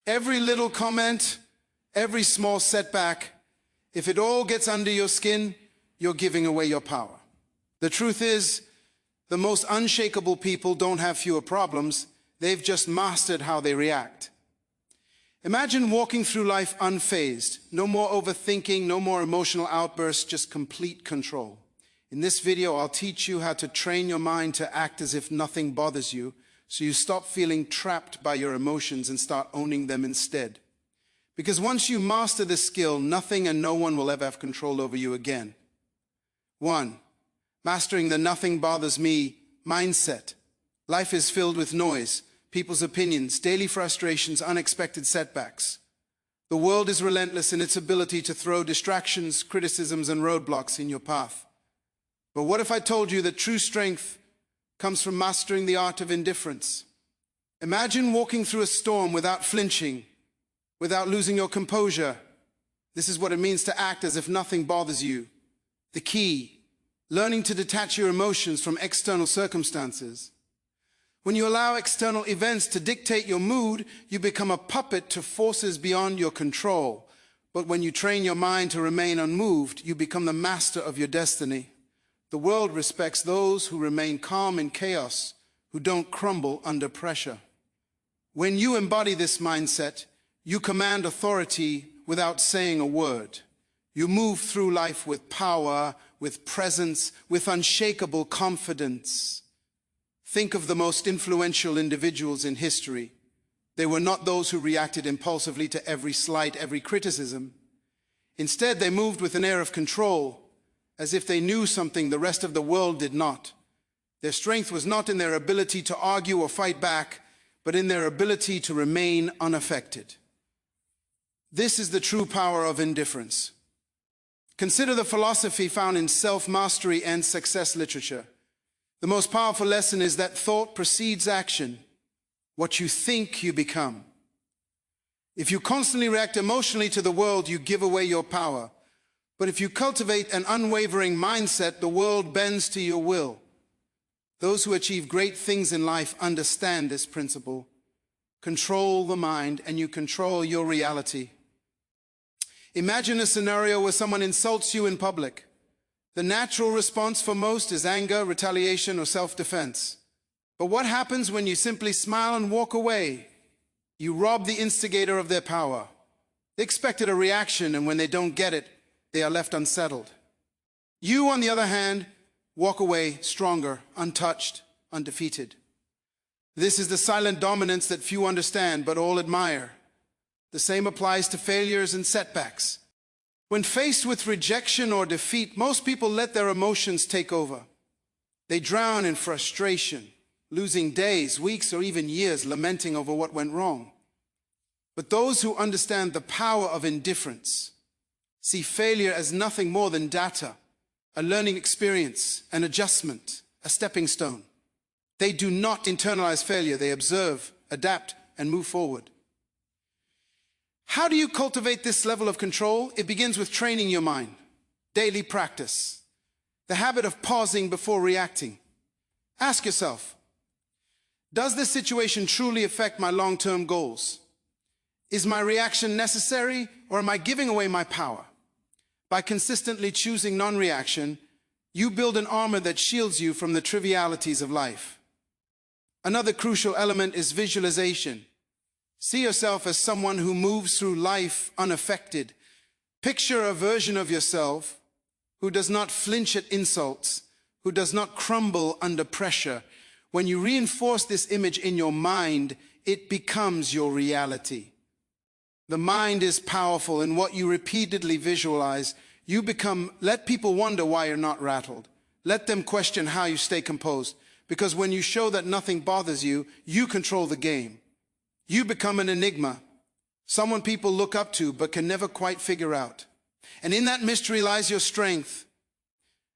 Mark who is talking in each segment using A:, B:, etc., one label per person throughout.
A: Every little comment, every small setback, if it all gets under your skin, you're giving away your power. The truth is, the most unshakable people don't have fewer problems. They've just mastered how they react. Imagine walking through life unfazed. No more overthinking, no more emotional outbursts, just complete control. In this video, I'll teach you how to train your mind to act as if nothing bothers you, so you stop feeling trapped by your emotions and start owning them instead. Because once you master this skill, nothing and no one will ever have control over you again. 1. Mastering the nothing bothers me mindset. Life is filled with noise, people's opinions, daily frustrations, unexpected setbacks. The world is relentless in its ability to throw distractions, criticisms, and roadblocks in your path. But what if I told you that true strength comes from mastering the art of indifference? Imagine walking through a storm without flinching, without losing your composure. This is what it means to act as if nothing bothers you. The key, learning to detach your emotions from external circumstances. When you allow external events to dictate your mood, you become a puppet to forces beyond your control. But when you train your mind to remain unmoved, you become the master of your destiny. The world respects those who remain calm in chaos, who don't crumble under pressure. When you embody this mindset, you command authority without saying a word. You move through life with power, with presence, with unshakable confidence. Think of the most influential individuals in history. They were not those who reacted impulsively to every slight, every criticism. Instead, they moved with an air of control, as if they knew something the rest of the world did not. Their strength was not in their ability to argue or fight back, but in their ability to remain unaffected. This is the true power of indifference. Consider the philosophy found in self-mastery and success literature. The most powerful lesson is that thought precedes action. What you think, you become. If you constantly react emotionally to the world, you give away your power. But if you cultivate an unwavering mindset, the world bends to your will. Those who achieve great things in life understand this principle. Control the mind and you control your reality. Imagine a scenario where someone insults you in public. The natural response for most is anger, retaliation, or self-defense. But what happens when you simply smile and walk away? You rob the instigator of their power. They expected a reaction, and when they don't get it, they are left unsettled. You, on the other hand, walk away stronger, untouched, undefeated. This is the silent dominance that few understand, but all admire. The same applies to failures and setbacks. When faced with rejection or defeat, most people let their emotions take over. They drown in frustration, losing days, weeks, or even years lamenting over what went wrong. But those who understand the power of indifference see failure as nothing more than data, a learning experience, an adjustment, a stepping stone. They do not internalize failure. They observe, adapt, and move forward. How do you cultivate this level of control? It begins with training your mind. Daily practice. The habit of pausing before reacting. Ask yourself, does this situation truly affect my long-term goals? Is my reaction necessary, or am I giving away my power? By consistently choosing non-reaction, you build an armor that shields you from the trivialities of life. Another crucial element is visualization. See yourself as someone who moves through life unaffected. Picture a version of yourself who does not flinch at insults, who does not crumble under pressure. When you reinforce this image in your mind, it becomes your reality. The mind is powerful, and what you repeatedly visualize, you become. Let people wonder why you're not rattled. Let them question how you stay composed. Because when you show that nothing bothers you, you control the game. You become an enigma, someone people look up to but can never quite figure out. And in that mystery lies your strength.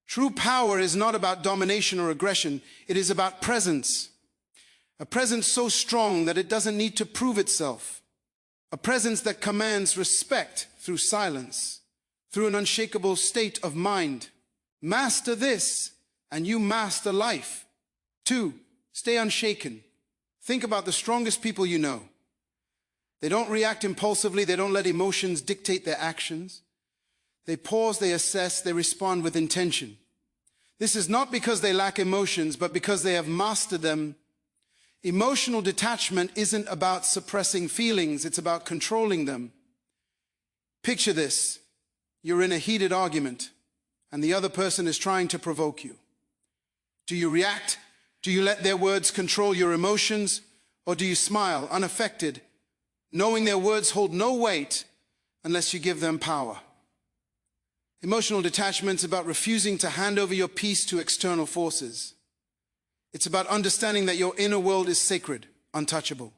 A: True power is not about domination or aggression. It is about presence. A presence so strong that it doesn't need to prove itself. A presence that commands respect through silence, through an unshakable state of mind. Master this, and you master life. 2, stay unshaken. Think about the strongest people you know. They don't react impulsively. They don't let emotions dictate their actions. They pause, they assess, they respond with intention. This is not because they lack emotions, but because they have mastered them. Emotional detachment isn't about suppressing feelings. It's about controlling them. Picture this. You're in a heated argument, and the other person is trying to provoke you. Do you react? Do you let their words control your emotions? Or do you smile, unaffected, knowing their words hold no weight unless you give them power? Emotional detachment is about refusing to hand over your peace to external forces. It's about understanding that your inner world is sacred, untouchable.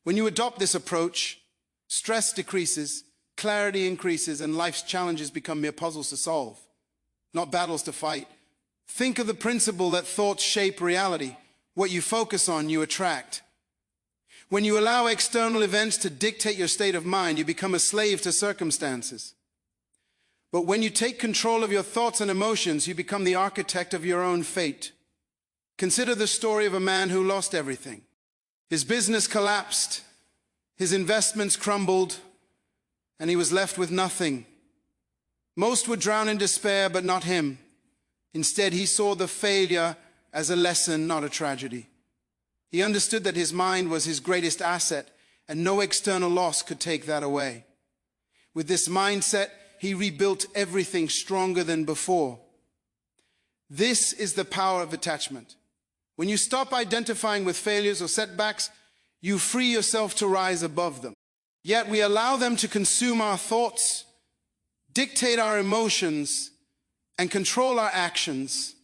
A: When you adopt this approach, stress decreases, clarity increases, and life's challenges become mere puzzles to solve, not battles to fight. Think of the principle that thoughts shape reality. What you focus on, you attract. When you allow external events to dictate your state of mind, you become a slave to circumstances. But when you take control of your thoughts and emotions, you become the architect of your own fate. Consider the story of a man who lost everything. His business collapsed, his investments crumbled, and he was left with nothing. Most would drown in despair, but not him. Instead, he saw the failure as a lesson, not a tragedy. He understood that his mind was his greatest asset, and no external loss could take that away. With this mindset, he rebuilt everything stronger than before. This is the power of attachment. When you stop identifying with failures or setbacks, you free yourself to rise above them. Yet we allow them to consume our thoughts, dictate our emotions, and control our actions.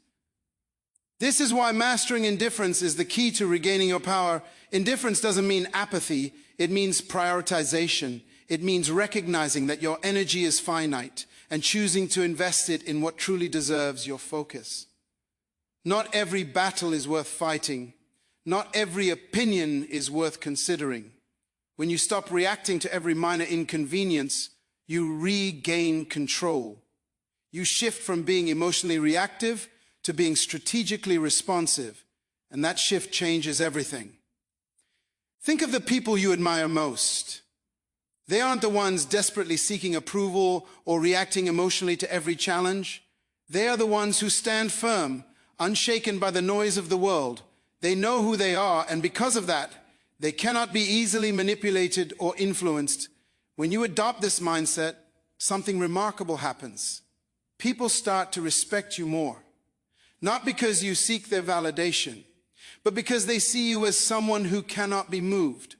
A: This is why mastering indifference is the key to regaining your power. Indifference doesn't mean apathy. It means prioritization. It means recognizing that your energy is finite and choosing to invest it in what truly deserves your focus. Not every battle is worth fighting. Not every opinion is worth considering. When you stop reacting to every minor inconvenience, you regain control. You shift from being emotionally reactive to being strategically responsive, and that shift changes everything. Think of the people you admire most. They aren't the ones desperately seeking approval or reacting emotionally to every challenge. They are the ones who stand firm, unshaken by the noise of the world. They know who they are, and because of that, they cannot be easily manipulated or influenced. When you adopt this mindset, something remarkable happens. People start to respect you more, not because you seek their validation, but because they see you as someone who cannot be moved.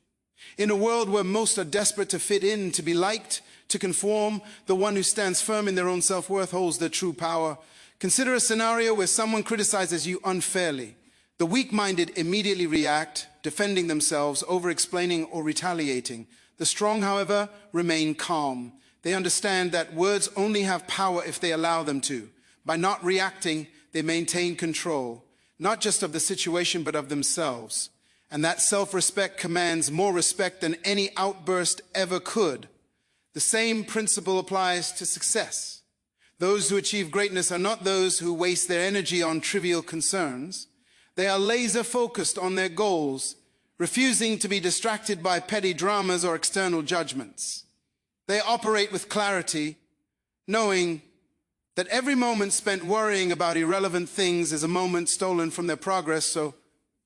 A: In a world where most are desperate to fit in, to be liked, to conform, the one who stands firm in their own self-worth holds their true power. Consider a scenario where someone criticizes you unfairly. The weak-minded immediately react, defending themselves, over-explaining or retaliating. The strong, however, remain calm. They understand that words only have power if they allow them to. By not reacting, they maintain control, not just of the situation, but of themselves. And that self-respect commands more respect than any outburst ever could. The same principle applies to success. Those who achieve greatness are not those who waste their energy on trivial concerns. They are laser-focused on their goals, refusing to be distracted by petty dramas or external judgments. They operate with clarity, knowing that every moment spent worrying about irrelevant things is a moment stolen from their progress. So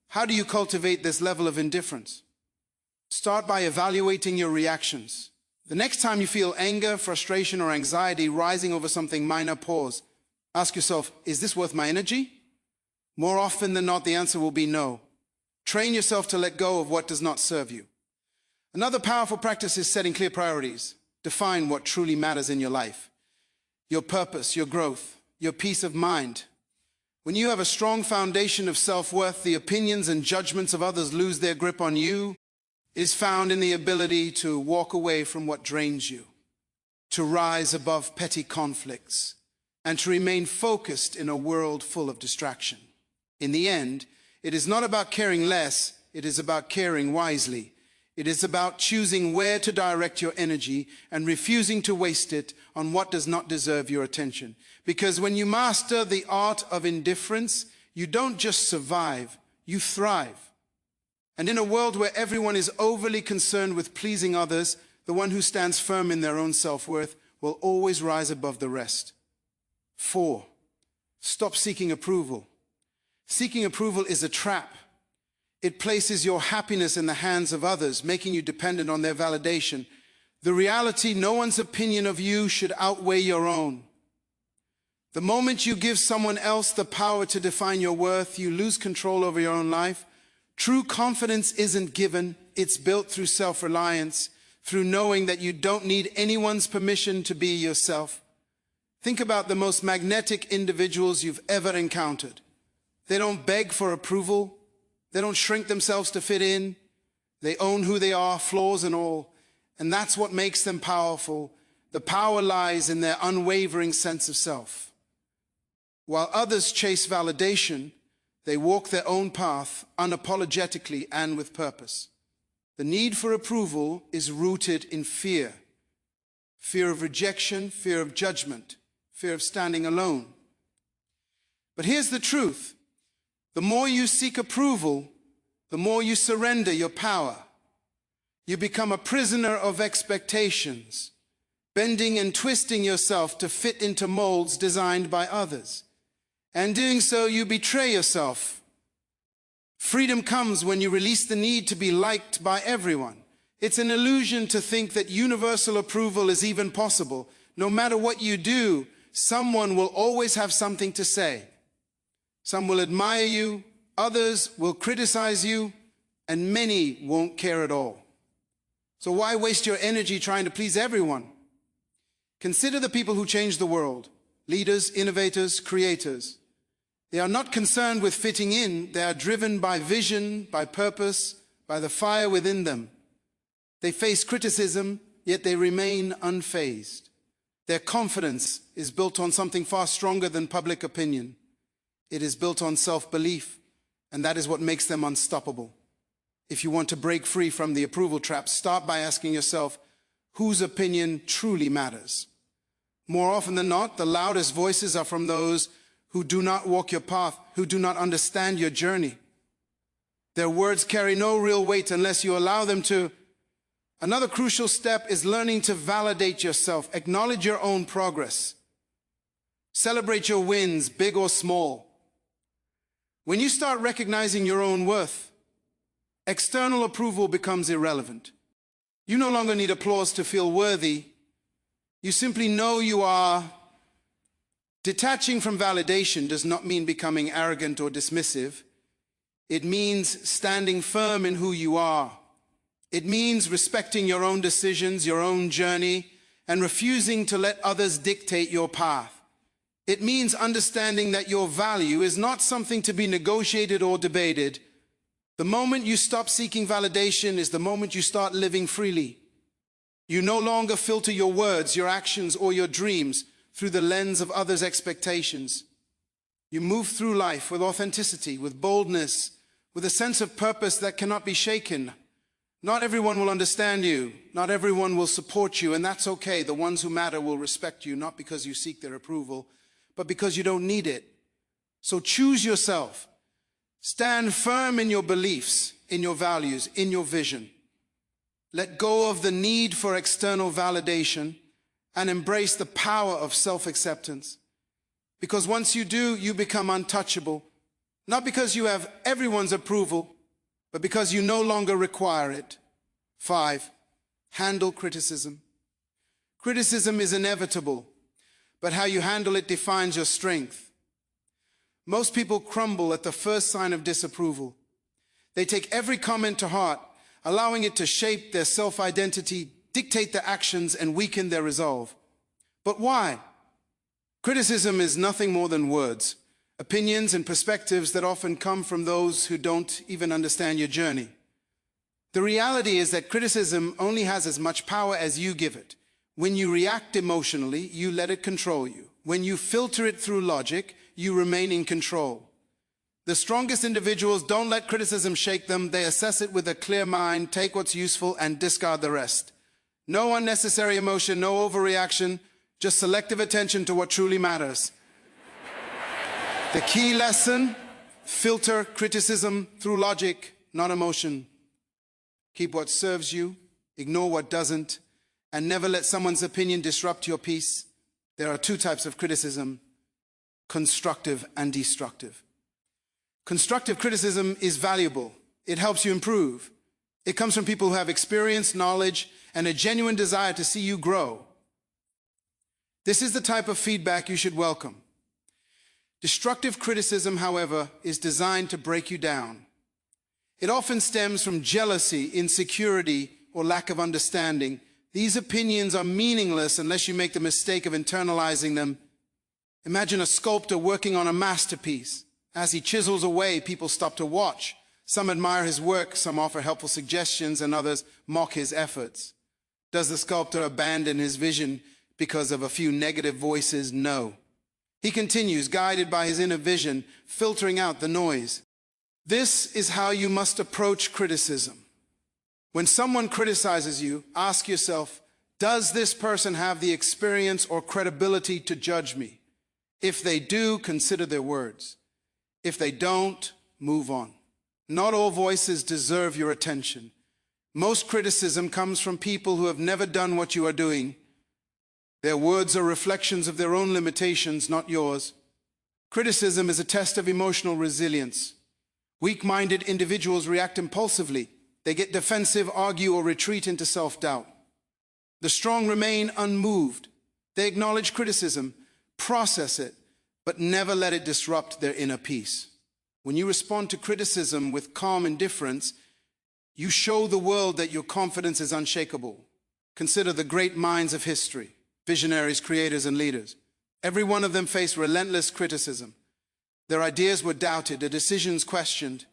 A: how do you cultivate this level of indifference? Start by evaluating your reactions. The next time you feel anger, frustration, or anxiety rising over something minor, pause. Ask yourself, is this worth my energy? More often than not, the answer will be no. Train yourself to let go of what does not serve you. Another powerful practice is setting clear priorities. Define what truly matters in your life. Your purpose, your growth, your peace of mind. When you have a strong foundation of self-worth, the opinions and judgments of others lose their grip on you. It is found in the ability to walk away from what drains you, to rise above petty conflicts, and to remain focused in a world full of distraction. In the end, it is not about caring less, it is about caring wisely. It is about choosing where to direct your energy and refusing to waste it on what does not deserve your attention. Because when you master the art of indifference, you don't just survive, you thrive. And in a world where everyone is overly concerned with pleasing others, the one who stands firm in their own self-worth will always rise above the rest. 4, stop seeking approval. Seeking approval is a trap. It places your happiness in the hands of others, making you dependent on their validation. The reality, no one's opinion of you should outweigh your own. The moment you give someone else the power to define your worth, you lose control over your own life. True confidence isn't given, it's built through self-reliance, through knowing that you don't need anyone's permission to be yourself. Think about the most magnetic individuals you've ever encountered. They don't beg for approval. They don't shrink themselves to fit in. They own who they are, flaws and all. And that's what makes them powerful. The power lies in their unwavering sense of self. While others chase validation, they walk their own path unapologetically and with purpose. The need for approval is rooted in fear. Fear of rejection, fear of judgment, fear of standing alone. But here's the truth. The more you seek approval, the more you surrender your power. You become a prisoner of expectations, bending and twisting yourself to fit into molds designed by others. And doing so, you betray yourself. Freedom comes when you release the need to be liked by everyone. It's an illusion to think that universal approval is even possible. No matter what you do, someone will always have something to say. Some will admire you, others will criticize you, and many won't care at all. So why waste your energy trying to please everyone? Consider the people who change the world. Leaders, innovators, creators. They are not concerned with fitting in. They are driven by vision, by purpose, by the fire within them. They face criticism, yet they remain unfazed. Their confidence is built on something far stronger than public opinion. It is built on self-belief, and that is what makes them unstoppable. If you want to break free from the approval trap, start by asking yourself, whose opinion truly matters? More often than not, the loudest voices are from those who do not walk your path, who do not understand your journey. Their words carry no real weight unless you allow them to. Another crucial step is learning to validate yourself, acknowledge your own progress. Celebrate your wins, big or small. When you start recognizing your own worth, external approval becomes irrelevant. You no longer need applause to feel worthy. You simply know you are. Detaching from validation does not mean becoming arrogant or dismissive. It means standing firm in who you are. It means respecting your own decisions, your own journey, and refusing to let others dictate your path. It means understanding that your value is not something to be negotiated or debated. The moment you stop seeking validation is the moment you start living freely. You no longer filter your words, your actions, or your dreams through the lens of others' expectations. You move through life with authenticity, with boldness, with a sense of purpose that cannot be shaken. Not everyone will understand you. Not everyone will support you, and that's okay. The ones who matter will respect you, not because you seek their approval, but because you don't need it. So choose yourself. Stand firm in your beliefs, in your values, in your vision. Let go of the need for external validation and embrace the power of self-acceptance. Because once you do, you become untouchable. Not because you have everyone's approval, but because you no longer require it. 5, handle criticism. Criticism is inevitable, but how you handle it defines your strength. Most people crumble at the first sign of disapproval. They take every comment to heart, allowing it to shape their self-identity, dictate their actions, and weaken their resolve. But why? Criticism is nothing more than words, opinions and perspectives that often come from those who don't even understand your journey. The reality is that criticism only has as much power as you give it. When you react emotionally, you let it control you. When you filter it through logic, you remain in control. The strongest individuals don't let criticism shake them. They assess it with a clear mind, take what's useful, and discard the rest. No unnecessary emotion, no overreaction, just selective attention to what truly matters. The key lesson: filter criticism through logic, not emotion. Keep what serves you, ignore what doesn't, and never let someone's opinion disrupt your peace. There are two types of criticism: constructive and destructive. Constructive criticism is valuable. It helps you improve. It comes from people who have experience, knowledge, and a genuine desire to see you grow. This is the type of feedback you should welcome. Destructive criticism, however, is designed to break you down. It often stems from jealousy, insecurity, or lack of understanding. These opinions are meaningless unless you make the mistake of internalizing them. Imagine a sculptor working on a masterpiece. As he chisels away, people stop to watch. Some admire his work, some offer helpful suggestions, and others mock his efforts. Does the sculptor abandon his vision because of a few negative voices? No. He continues, guided by his inner vision, filtering out the noise. This is how you must approach criticism. When someone criticizes you, ask yourself, does this person have the experience or credibility to judge me? If they do, consider their words. If they don't, move on. Not all voices deserve your attention. Most criticism comes from people who have never done what you are doing. Their words are reflections of their own limitations, not yours. Criticism is a test of emotional resilience. Weak-minded individuals react impulsively. They get defensive, argue, or retreat into self-doubt. The strong remain unmoved. They acknowledge criticism, process it, but never let it disrupt their inner peace. When you respond to criticism with calm indifference, you show the world that your confidence is unshakable. Consider the great minds of history, visionaries, creators, and leaders. Every one of them faced relentless criticism. Their ideas were doubted, their decisions questioned,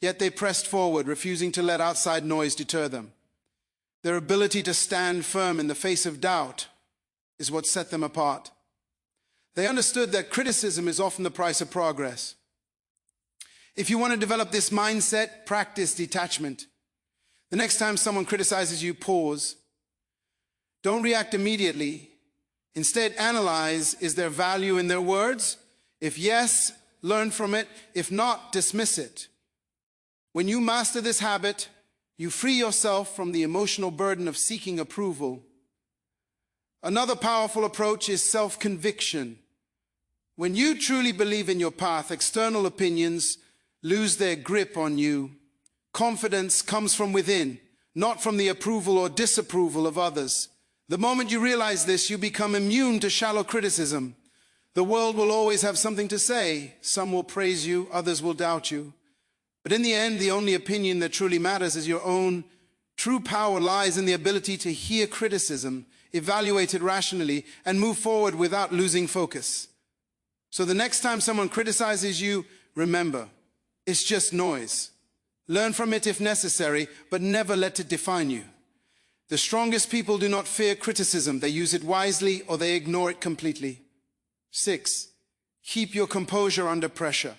A: yet they pressed forward, refusing to let outside noise deter them. Their ability to stand firm in the face of doubt is what set them apart. They understood that criticism is often the price of progress. If you want to develop this mindset, practice detachment. The next time someone criticizes you, pause. Don't react immediately. Instead, analyze, is there value in their words? If yes, learn from it. If not, dismiss it. When you master this habit, you free yourself from the emotional burden of seeking approval. Another powerful approach is self-conviction. When you truly believe in your path, external opinions lose their grip on you. Confidence comes from within, not from the approval or disapproval of others. The moment you realize this, you become immune to shallow criticism. The world will always have something to say. Some will praise you, others will doubt you. But in the end, the only opinion that truly matters is your own. True power lies in the ability to hear criticism, evaluate it rationally, and move forward without losing focus. So the next time someone criticizes you, remember, it's just noise. Learn from it if necessary, but never let it define you. The strongest people do not fear criticism. They use it wisely or they ignore it completely. 6, keep your composure under pressure.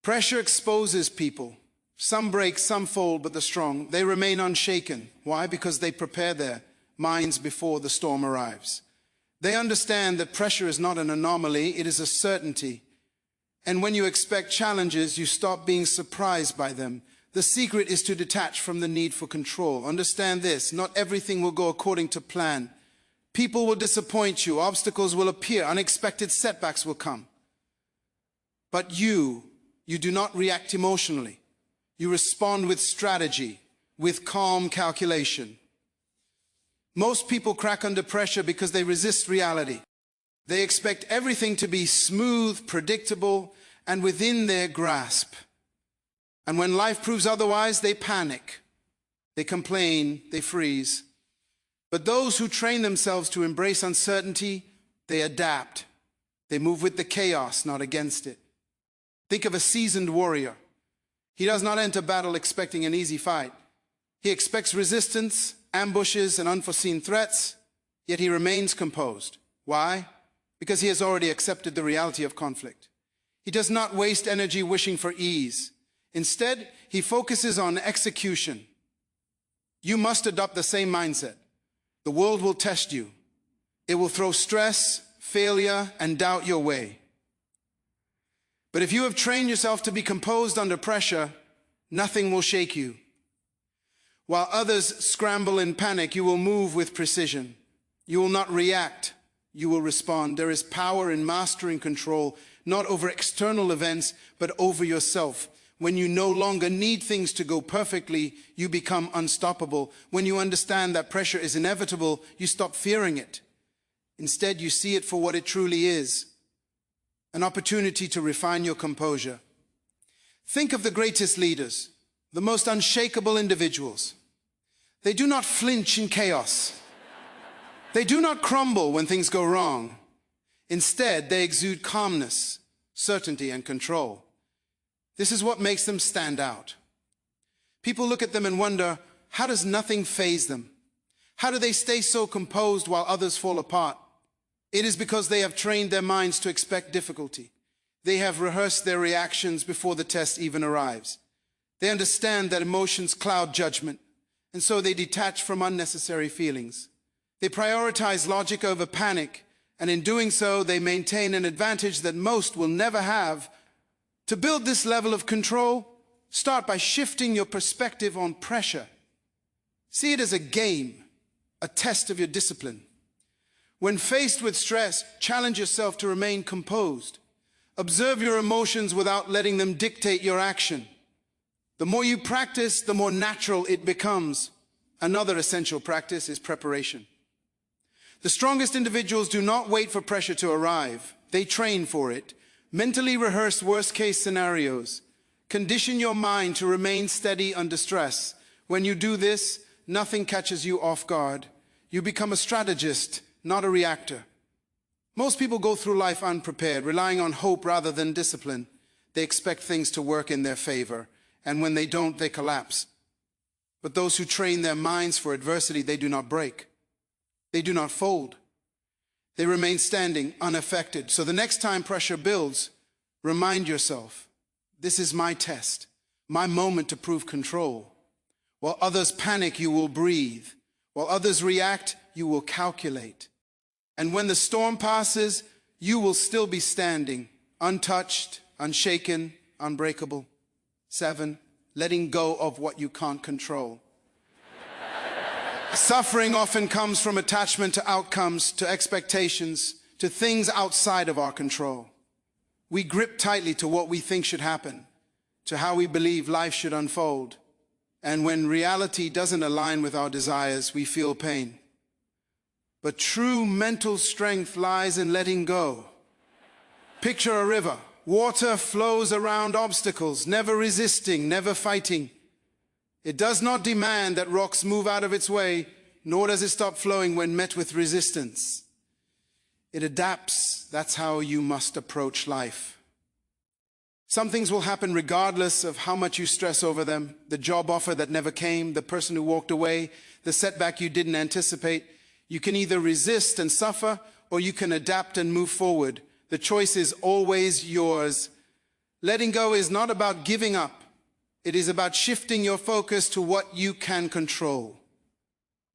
A: Pressure exposes people. Some break, some fold, but the strong, they remain unshaken. Why? Because they prepare their minds before the storm arrives. They understand that pressure is not an anomaly, it is a certainty. And when you expect challenges, you stop being surprised by them. The secret is to detach from the need for control. Understand this, not everything will go according to plan. People will disappoint you, obstacles will appear, unexpected setbacks will come. But you do not react emotionally. You respond with strategy, with calm calculation. Most people crack under pressure because they resist reality. They expect everything to be smooth, predictable, and within their grasp. And when life proves otherwise, they panic. They complain, they freeze. But those who train themselves to embrace uncertainty, they adapt. They move with the chaos, not against it. Think of a seasoned warrior. He does not enter battle expecting an easy fight. He expects resistance, ambushes, and unforeseen threats, yet he remains composed. Why? Because he has already accepted the reality of conflict. He does not waste energy wishing for ease. Instead, he focuses on execution. You must adopt the same mindset. The world will test you. It will throw stress, failure, and doubt your way. But if you have trained yourself to be composed under pressure, nothing will shake you. While others scramble in panic, you will move with precision. You will not react, you will respond. There is power in mastering control, not over external events, but over yourself. When you no longer need things to go perfectly, you become unstoppable. When you understand that pressure is inevitable, you stop fearing it. Instead, you see it for what it truly is, an opportunity to refine your composure. Think of the greatest leaders, the most unshakable individuals. They do not flinch in chaos. They do not crumble when things go wrong. Instead, they exude calmness, certainty, and control. This is what makes them stand out. People look at them and wonder, how does nothing faze them? How do they stay so composed while others fall apart? It is because they have trained their minds to expect difficulty. They have rehearsed their reactions before the test even arrives. They understand that emotions cloud judgment, and so they detach from unnecessary feelings. They prioritize logic over panic, and in doing so, they maintain an advantage that most will never have. To build this level of control, start by shifting your perspective on pressure. See it as a game, a test of your discipline. When faced with stress, challenge yourself to remain composed. Observe your emotions without letting them dictate your action. The more you practice, the more natural it becomes. Another essential practice is preparation. The strongest individuals do not wait for pressure to arrive. They train for it. Mentally rehearse worst-case scenarios. Condition your mind to remain steady under stress. When you do this, nothing catches you off guard. You become a strategist, not a reactor. Most people go through life unprepared, relying on hope rather than discipline. They expect things to work in their favor, and when they don't, they collapse. But those who train their minds for adversity, they do not break. They do not fold. They remain standing, unaffected. So the next time pressure builds, remind yourself, this is my test, my moment to prove control. While others panic, you will breathe. While others react, you will calculate. And when the storm passes, you will still be standing, untouched, unshaken, unbreakable. 7, letting go of what you can't control. Suffering often comes from attachment to outcomes, to expectations, to things outside of our control. We grip tightly to what we think should happen, to how we believe life should unfold. And when reality doesn't align with our desires, we feel pain. But true mental strength lies in letting go. Picture a river. Water flows around obstacles, never resisting, never fighting. It does not demand that rocks move out of its way, nor does it stop flowing when met with resistance. It adapts. That's how you must approach life. Some things will happen regardless of how much you stress over them. The job offer that never came, the person who walked away, the setback you didn't anticipate. You can either resist and suffer, or you can adapt and move forward. The choice is always yours. Letting go is not about giving up. It is about shifting your focus to what you can control.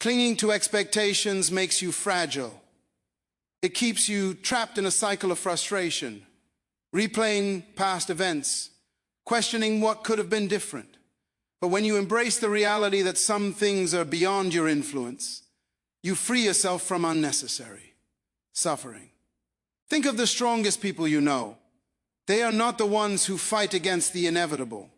A: Clinging to expectations makes you fragile. It keeps you trapped in a cycle of frustration, replaying past events, questioning what could have been different. But when you embrace the reality that some things are beyond your influence, you free yourself from unnecessary suffering. Think of the strongest people you know. They are not the ones who fight against the inevitable.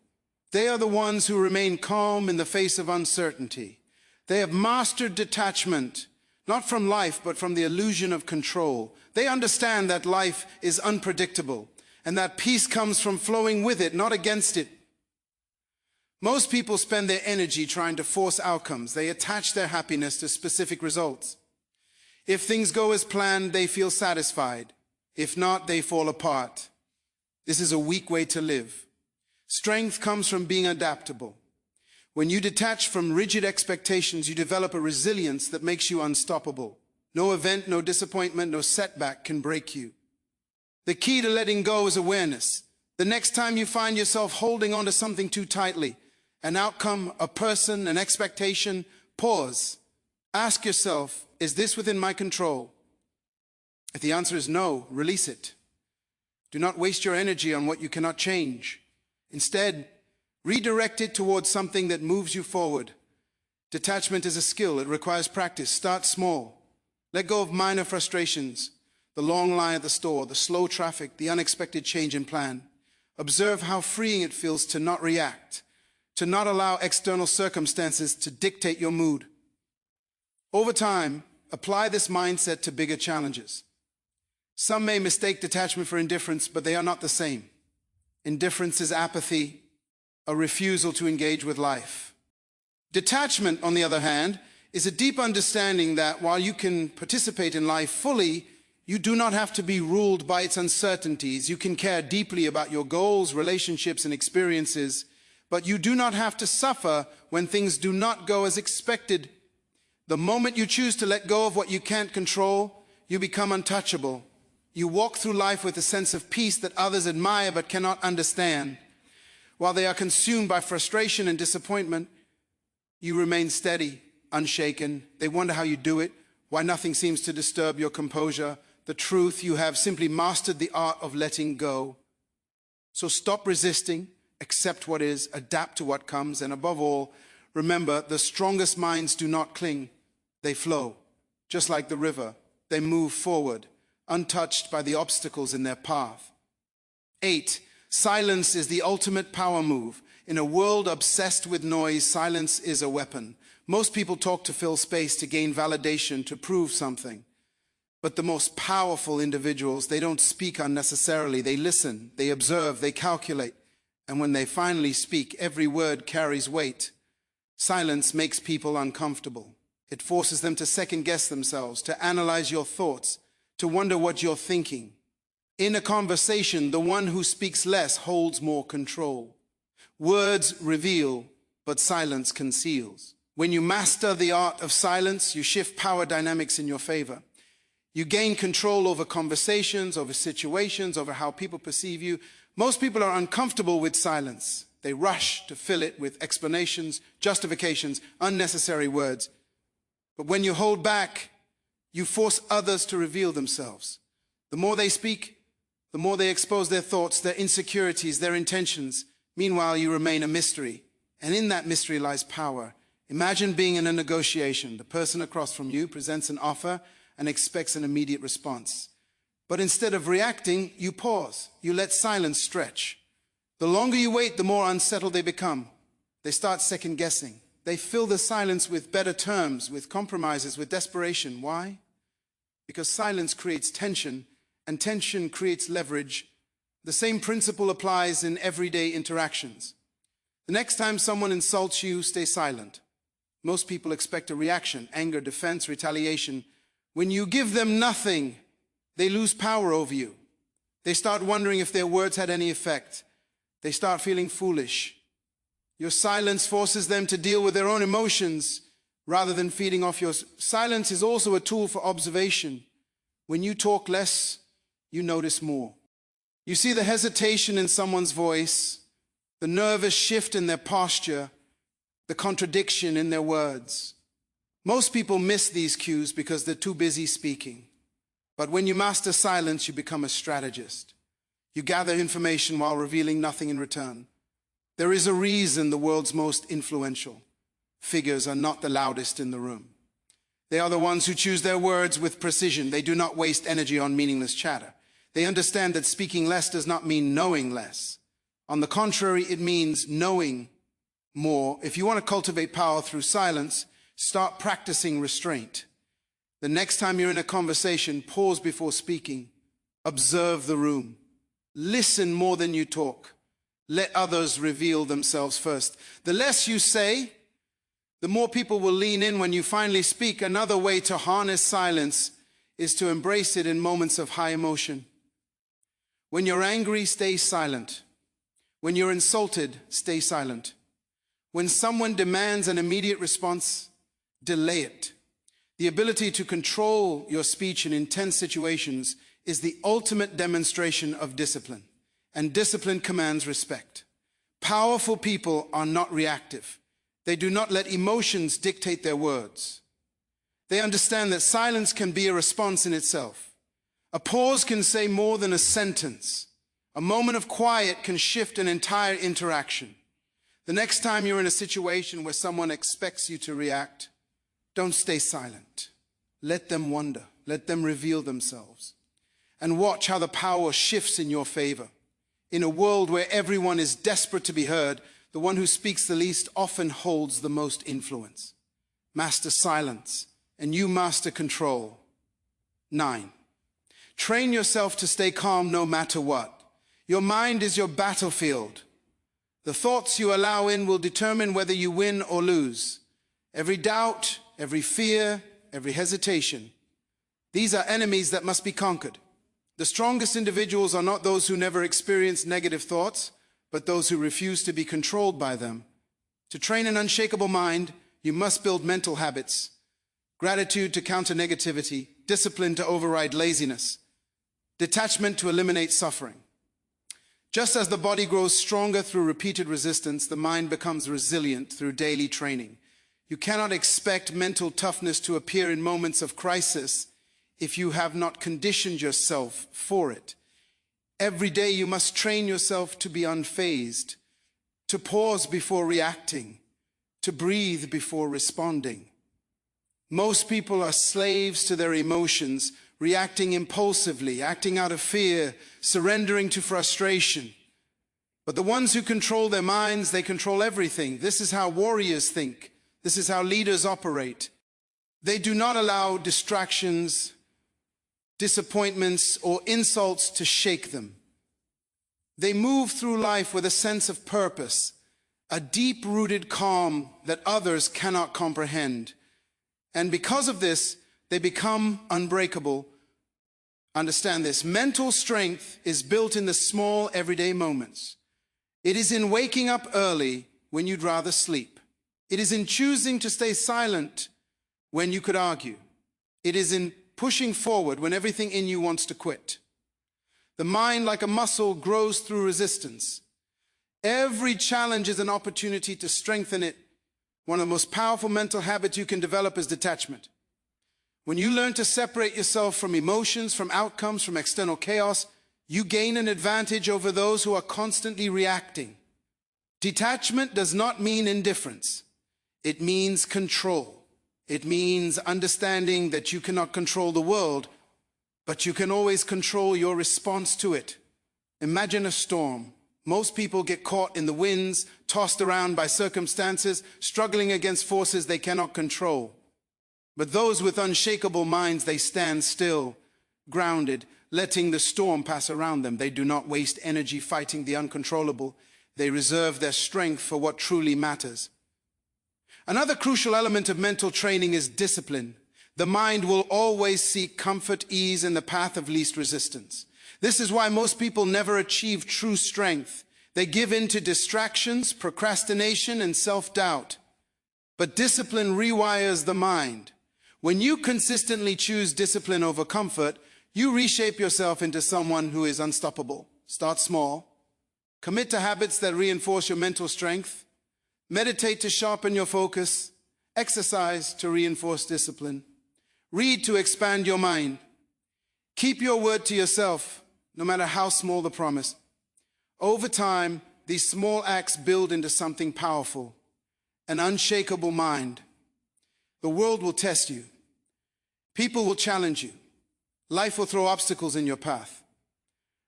A: They are the ones who remain calm in the face of uncertainty. They have mastered detachment, not from life, but from the illusion of control. They understand that life is unpredictable, and that peace comes from flowing with it, not against it. Most people spend their energy trying to force outcomes. They attach their happiness to specific results. If things go as planned, they feel satisfied. If not, they fall apart. This is a weak way to live. Strength comes from being adaptable. When you detach from rigid expectations, you develop a resilience that makes you unstoppable. No event, no disappointment, no setback can break you. The key to letting go is awareness. The next time you find yourself holding on to something too tightly, an outcome, a person, an expectation, pause. Ask yourself, is this within my control? If the answer is no, release it. Do not waste your energy on what you cannot change. Instead, redirect it towards something that moves you forward. Detachment is a skill. It requires practice. Start small. Let go of minor frustrations, the long line at the store, the slow traffic, the unexpected change in plan. Observe how freeing it feels to not react, to not allow external circumstances to dictate your mood. Over time, apply this mindset to bigger challenges. Some may mistake detachment for indifference, but they are not the same. Indifference is apathy, a refusal to engage with life. Detachment, on the other hand, is a deep understanding that while you can participate in life fully, you do not have to be ruled by its uncertainties. You can care deeply about your goals, relationships, and experiences, but you do not have to suffer when things do not go as expected. The moment you choose to let go of what you can't control, you become untouchable. You walk through life with a sense of peace that others admire but cannot understand. While they are consumed by frustration and disappointment, you remain steady, unshaken. They wonder how you do it, why nothing seems to disturb your composure. The truth, you have simply mastered the art of letting go. So stop resisting, accept what is, adapt to what comes, and above all, remember, the strongest minds do not cling. They flow, just like the river. They move forward, untouched by the obstacles in their path. 8. Silence is the ultimate power move. In a world obsessed with noise, silence is a weapon. Most people talk to fill space, to gain validation, to prove something. But the most powerful individuals, they don't speak unnecessarily. They listen, they observe, they calculate. And when they finally speak, every word carries weight. Silence makes people uncomfortable. It forces them to second-guess themselves, to analyze your thoughts, to wonder what you're thinking. In a conversation, the one who speaks less holds more control. Words reveal, but silence conceals. When you master the art of silence, you shift power dynamics in your favor. You gain control over conversations, over situations, over how people perceive you. Most people are uncomfortable with silence. They rush to fill it with explanations, justifications, unnecessary words. But when you hold back, you force others to reveal themselves. The more they speak, the more they expose their thoughts, their insecurities, their intentions. Meanwhile, you remain a mystery. And in that mystery lies power. Imagine being in a negotiation. The person across from you presents an offer and expects an immediate response. But instead of reacting, you pause. You let silence stretch. The longer you wait, the more unsettled they become. They start second-guessing. They fill the silence with better terms, with compromises, with desperation. Why? Because silence creates tension, and tension creates leverage. The same principle applies in everyday interactions. The next time someone insults you, stay silent. Most people expect a reaction, anger, defense, retaliation. When you give them nothing, they lose power over you. They start wondering if their words had any effect. They start feeling foolish. Your silence forces them to deal with their own emotions rather than feeding off yours. Silence is also a tool for observation. When you talk less, you notice more. You see the hesitation in someone's voice, the nervous shift in their posture, the contradiction in their words. Most people miss these cues because they're too busy speaking. But when you master silence, you become a strategist. You gather information while revealing nothing in return. There is a reason the world's most influential figures are not the loudest in the room. They are the ones who choose their words with precision. They do not waste energy on meaningless chatter. They understand that speaking less does not mean knowing less. On the contrary, it means knowing more. If you want to cultivate power through silence, start practicing restraint. The next time you're in a conversation, pause before speaking. Observe the room. Listen more than you talk. Let others reveal themselves first. The less you say, the more people will lean in when you finally speak. Another way to harness silence is to embrace it in moments of high emotion. When you're angry, stay silent. When you're insulted, stay silent. When someone demands an immediate response, delay it. The ability to control your speech in intense situations is the ultimate demonstration of discipline, and discipline commands respect. Powerful people are not reactive. They do not let emotions dictate their words. They understand that silence can be a response in itself. A pause can say more than a sentence. A moment of quiet can shift an entire interaction. The next time you're in a situation where someone expects you to react, don't stay silent. Let them wonder. Let them reveal themselves. And watch how the power shifts in your favor. In a world where everyone is desperate to be heard, the one who speaks the least often holds the most influence. Master silence, and you master control. 9. Train yourself to stay calm no matter what. Your mind is your battlefield. The thoughts you allow in will determine whether you win or lose. Every doubt, every fear, every hesitation. These are enemies that must be conquered. The strongest individuals are not those who never experience negative thoughts, but those who refuse to be controlled by them. To train an unshakable mind, you must build mental habits. Gratitude to counter negativity, discipline to override laziness, detachment to eliminate suffering. Just as the body grows stronger through repeated resistance, the mind becomes resilient through daily training. You cannot expect mental toughness to appear in moments of crisis if you have not conditioned yourself for it. Every day you must train yourself to be unfazed, to pause before reacting, to breathe before responding. Most people are slaves to their emotions, reacting impulsively, acting out of fear, surrendering to frustration. But the ones who control their minds, they control everything. This is how warriors think. This is how leaders operate. They do not allow distractions, disappointments, or insults to shake them. They move through life with a sense of purpose, a deep-rooted calm that others cannot comprehend. And because of this, they become unbreakable. Understand this. Mental strength is built in the small, everyday moments. It is in waking up early when you'd rather sleep. It is in choosing to stay silent when you could argue. It is in pushing forward when everything in you wants to quit. The mind, like a muscle, grows through resistance. Every challenge is an opportunity to strengthen it. One of the most powerful mental habits you can develop is detachment. When you learn to separate yourself from emotions, from outcomes, from external chaos, you gain an advantage over those who are constantly reacting. Detachment does not mean indifference. It means control. It means understanding that you cannot control the world, but you can always control your response to it. Imagine a storm. Most people get caught in the winds, tossed around by circumstances, struggling against forces they cannot control. But those with unshakable minds, they stand still, grounded, letting the storm pass around them. They do not waste energy fighting the uncontrollable. They reserve their strength for what truly matters. Another crucial element of mental training is discipline. The mind will always seek comfort, ease, and the path of least resistance. This is why most people never achieve true strength. They give in to distractions, procrastination, and self-doubt. But discipline rewires the mind. When you consistently choose discipline over comfort, you reshape yourself into someone who is unstoppable. Start small. Commit to habits that reinforce your mental strength. Meditate to sharpen your focus. Exercise to reinforce discipline. Read to expand your mind. Keep your word to yourself, no matter how small the promise. Over time, these small acts build into something powerful, an unshakable mind. The world will test you. People will challenge you. Life will throw obstacles in your path.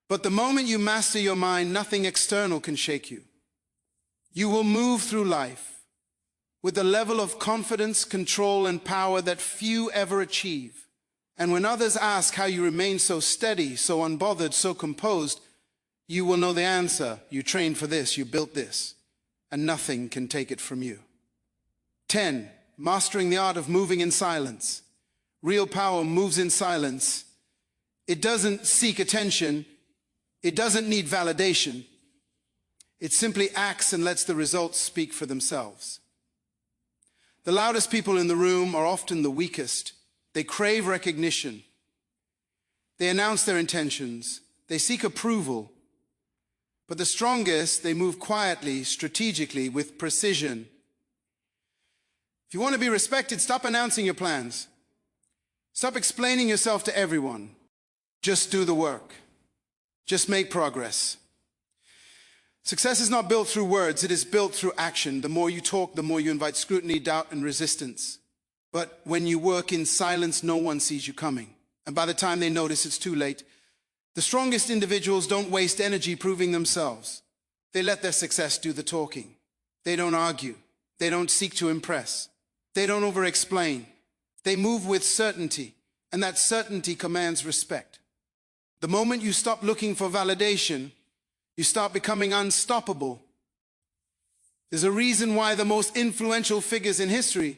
A: But the moment you master your mind, nothing external can shake you. You will move through life with a level of confidence, control, and power that few ever achieve. And when others ask how you remain so steady, so unbothered, so composed, you will know the answer. You trained for this, you built this, and nothing can take it from you. 10. Mastering the art of moving in silence. Real power moves in silence. It doesn't seek attention. It doesn't need validation. It simply acts and lets the results speak for themselves. The loudest people in the room are often the weakest. They crave recognition. They announce their intentions. They seek approval. But the strongest, they move quietly, strategically, with precision. If you want to be respected, stop announcing your plans. Stop explaining yourself to everyone. Just do the work. Just make progress. Success is not built through words, it is built through action. The more you talk, the more you invite scrutiny, doubt, and resistance. But when you work in silence, no one sees you coming. And by the time they notice, it's too late. The strongest individuals don't waste energy proving themselves. They let their success do the talking. They don't argue. They don't seek to impress. They don't over-explain. They move with certainty, and that certainty commands respect. The moment you stop looking for validation, you start becoming unstoppable. There's a reason why the most influential figures in history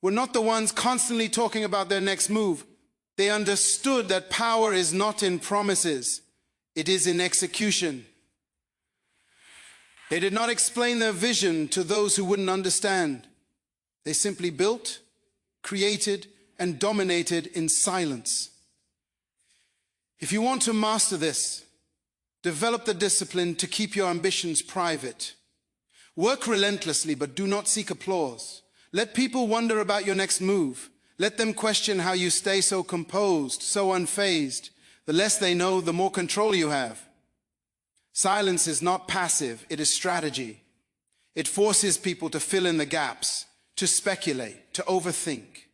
A: were not the ones constantly talking about their next move. They understood that power is not in promises, it is in execution. They did not explain their vision to those who wouldn't understand. They simply built, created, and dominated in silence. If you want to master this, develop the discipline to keep your ambitions private. Work relentlessly, but do not seek applause. Let people wonder about your next move. Let them question how you stay so composed, so unfazed. The less they know, the more control you have. Silence is not passive, it is strategy. It forces people to fill in the gaps, to speculate, to overthink.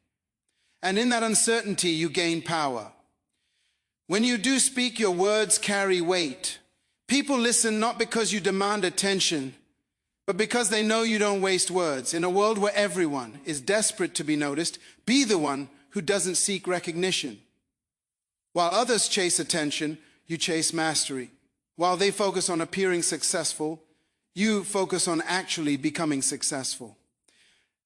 A: And in that uncertainty, you gain power. When you do speak, your words carry weight. People listen not because you demand attention, but because they know you don't waste words. In a world where everyone is desperate to be noticed, be the one who doesn't seek recognition. While others chase attention, you chase mastery. While they focus on appearing successful, you focus on actually becoming successful.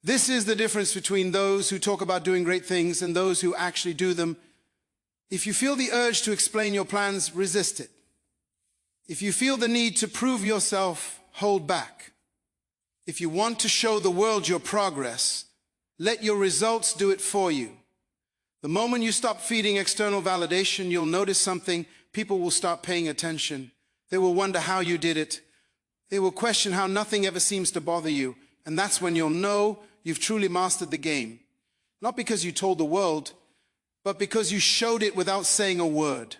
A: This is the difference between those who talk about doing great things and those who actually do them. If you feel the urge to explain your plans, resist it. If you feel the need to prove yourself, hold back. If you want to show the world your progress, let your results do it for you. The moment you stop feeding external validation, you'll notice something. People will start paying attention. They will wonder how you did it. They will question how nothing ever seems to bother you. And that's when you'll know you've truly mastered the game. Not because you told the world, but because you showed it without saying a word.